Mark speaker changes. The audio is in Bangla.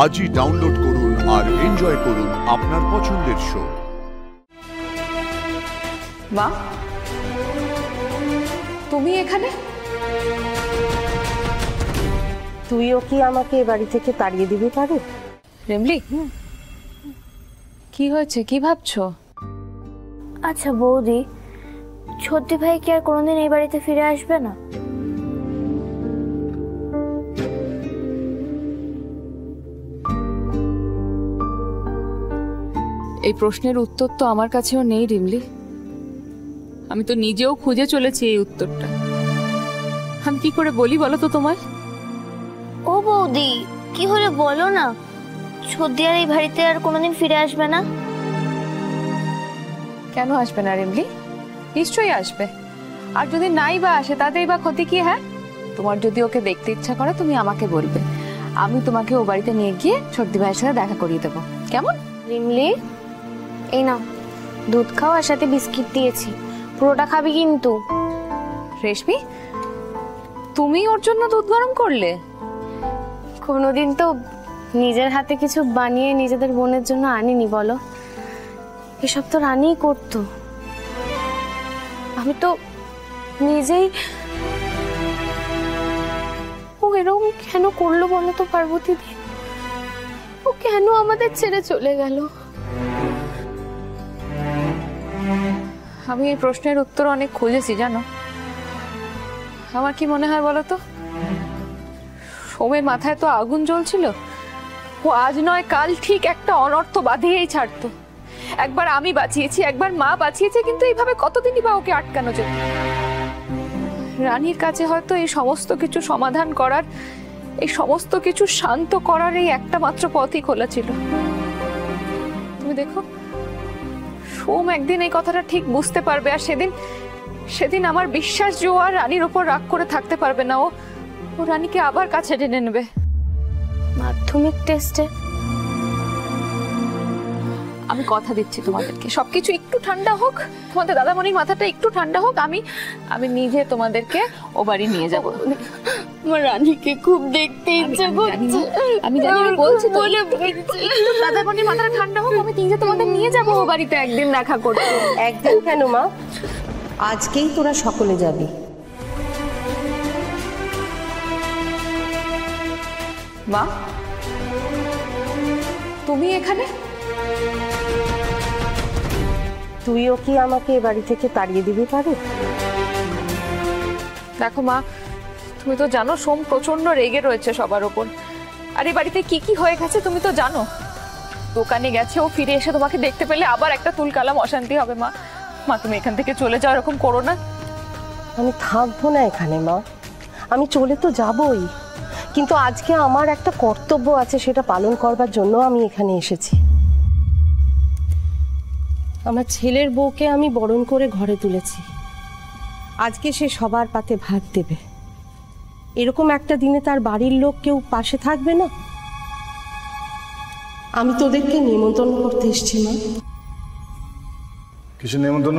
Speaker 1: আজই ডাউনলোড করুন আর এনজয় করুন আপনার পছন্দের শো।
Speaker 2: মা, তুমি এখানে?
Speaker 3: তুইও কি আমাকে এ বাড়ি থেকে তাড়িয়ে দিবি পারু?
Speaker 2: রেমলি, কি হয়েছে? কি ভাবছো?
Speaker 4: আচ্ছা বৌদি, ছোট্টি ভাই কি আর কোনোদিন এই বাড়িতে ফিরে আসবে না?
Speaker 2: এই প্রশ্নের উত্তর তো আমার কাছেও নেই রিমলি। আমি তো নিজেও খুঁজে চলেছি এই উত্তরটা। আমি কি করে বলি বলো তো তোমায়?
Speaker 4: ও বৌদি, কি হলো বলো না। ছোট্টি আর এই বাড়িতে আর কোনোদিন ফিরে আসবে না?
Speaker 2: কেন আসবে না রিমলি? নিশ্চয়ই আসবে। আর যদি নাই বা আসে তাতেই বা ক্ষতি কি? হ্যাঁ, তোমার যদি ওকে দেখতে ইচ্ছা করে তুমি আমাকে বলবে, আমি তোমাকে ও বাড়িতে নিয়ে গিয়ে ছোট্টি ভাইয়ের সাথে দেখা করিয়ে দেবো। কেমন?
Speaker 4: রিমলি, এই নাও দুধ খাও, আর সাথে বিস্কিট দিয়েছি, পুরোটা খাবি কিন্তু।
Speaker 2: রেশমি, তুমি ওর জন্য দুধ গরম করলে?
Speaker 4: কোনোদিন তো নিজের হাতে কিছু বানিয়ে নিজেদের বোনের জন্য আনিনি বলো। এসব তো রানীই করতো। আমি তো নিজেই। ও এরকম কেন করলো বলো তো পার্বতী দি? ও কেন আমাদের ছেড়ে চলে গেল?
Speaker 2: আমি এই প্রশ্নের উত্তর অনেক খুঁজেছি জানো। আমার কি মনে হয় বলো তো, সোমের মাথায় তো আগুন জ্বলছিল। ও আজ নয় কাল ঠিক একটা অনর্থ বাঁধিয়েই ছাড়তো। একবার আমি বাঁচিয়েছি, একবার মা বাঁচিয়েছে, কিন্তু এইভাবে কতদিনই বা ওকে আটকানো যেত? রানীর কাছে হয়তো এই সমস্ত কিছু সমাধান করার, এই সমস্ত কিছু শান্ত করার এই একটা মাত্র পথই খোলা ছিল। তুমি দেখো, সোম একদিন এই কথাটা ঠিক বুঝতে পারবে, আর সেদিন আমার বিশ্বাস যে ও আর রানীর ওপর রাগ করে থাকতে পারবে না। ও রানীকে আবার কাছে টেনে নেবে।
Speaker 4: মাধ্যমিক টেস্টে
Speaker 2: আমি কথা দিচ্ছি তোমাদেরকে, সবকিছু একটু ঠান্ডা হোক, তোমাদের দাদামণির মাথাটা একটু ঠান্ডা হোক, আমি নিজে তোমাদেরকে ও বাড়ি নিয়ে যাবো।
Speaker 4: আমার রানীকে খুব দেখতে ইচ্ছে করছে।
Speaker 2: আমি জানি, আমি বলছি তো, দাদামণির মাথাটা ঠান্ডা হোক, আমি নিজে তোমাদের নিয়ে যাবো ও বাড়িতে একদিন দেখা করতে।
Speaker 3: একদিন কেন মা, আজকেই তোরা সকলে যাবি।
Speaker 2: মা, তুমি এখানে?
Speaker 3: তুইও কি আমাকে এ বাড়ি থেকে তাড়িয়ে দিবি পারু?
Speaker 2: দেখো মা, তুমি তো জানো সোম প্রচন্ড রেগে রয়েছে সবার ওপর। আর এই বাড়িতে কি কি হয়ে গেছে তুমি তো জানো। দোকানে গেছে, ও ফিরে এসে তোমাকে দেখতে পেলে আবার একটা তুলকালাম অশান্তি হবে। মা, তুমি এখান থেকে চলে যাও, এরকম করো না।
Speaker 3: আমি থাকবো না এখানে মা, আমি চলে তো যাবই, কিন্তু আজকে আমার একটা কর্তব্য আছে, সেটা পালন করবার জন্য আমি এখানে এসেছি। আমার ছেলের বউকে আমি বরণ করে ঘরে তুলেছি। আজকে সে সবার পাতে ভাত দেবে। এরকম একটা দিনে তার বাড়ির লোক কেউ পাশে থাকবে না? আমি তোদেরকে নিমন্ত্রণ করতে এসেছি মা।
Speaker 5: কিসের নিমন্ত্রণ?